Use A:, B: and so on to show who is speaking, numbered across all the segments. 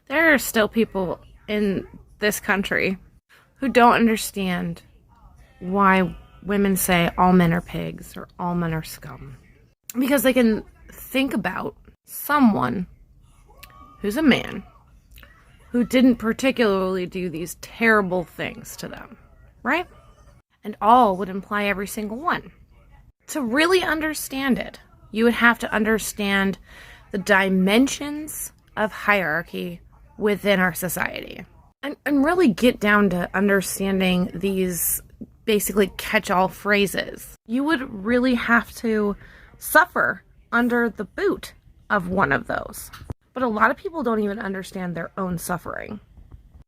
A: There are still people in this country who don't understand why women say all men are pigs or all men are scum. Because they can think about someone who's a man who didn't particularly do these terrible things to them, right? And all would imply every single one. To really understand it, you would have to understand the dimensions of hierarchy within our society. And really get down to understanding these basically catch-all phrases. You would really have to suffer under the boot of one of those. But a lot of people don't even understand their own suffering.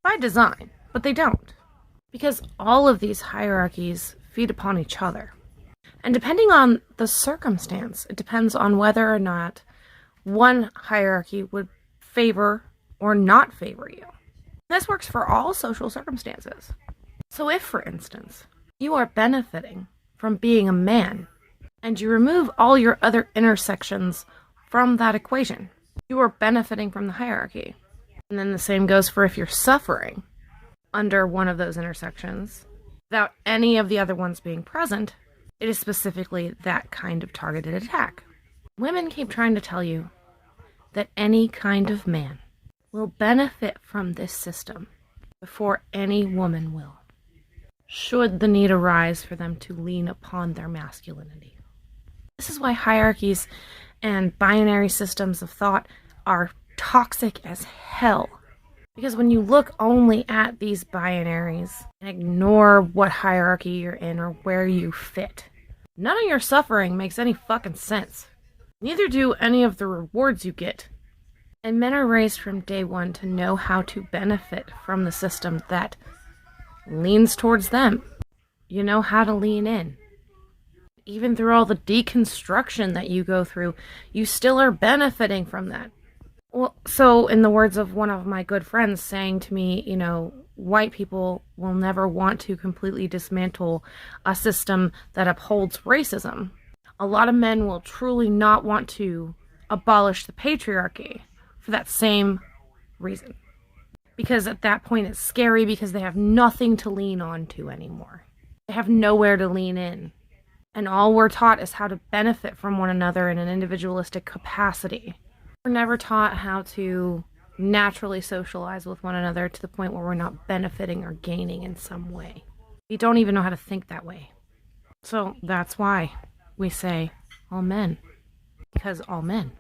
A: By design, but they don't. Because all of these hierarchies feed upon each other. And depending on the circumstance, it depends on whether or not one hierarchy would favor or not favor you. This works for all social circumstances. So if, for instance, you are benefiting from being a man, and you remove all your other intersections from that equation, you are benefiting from the hierarchy. And then the same goes for if you're suffering under one of those intersections, without any of the other ones being present, it is specifically that kind of targeted attack. Women keep trying to tell you that any kind of man will benefit from this system before any woman will, should the need arise for them to lean upon their masculinity. This is why hierarchies and binary systems of thought are toxic as hell. Because when you look only at these binaries and ignore what hierarchy you're in or where you fit, none of your suffering makes any fucking sense. Neither do any of the rewards you get. And men are raised from day one to know how to benefit from the system that leans towards them. You know how to lean in. Even through all the deconstruction that you go through, you still are benefiting from that. Well, so in the words of one of my good friends saying to me, white people will never want to completely dismantle a system that upholds racism. A lot of men will truly not want to abolish the patriarchy for that same reason. Because at that point it's scary because they have nothing to lean on to anymore. They have nowhere to lean in. And all we're taught is how to benefit from one another in an individualistic capacity. We're never taught how to naturally socialize with one another to the point where we're not benefiting or gaining in some way. We don't even know how to think that way. So that's why we say all men. Because all men.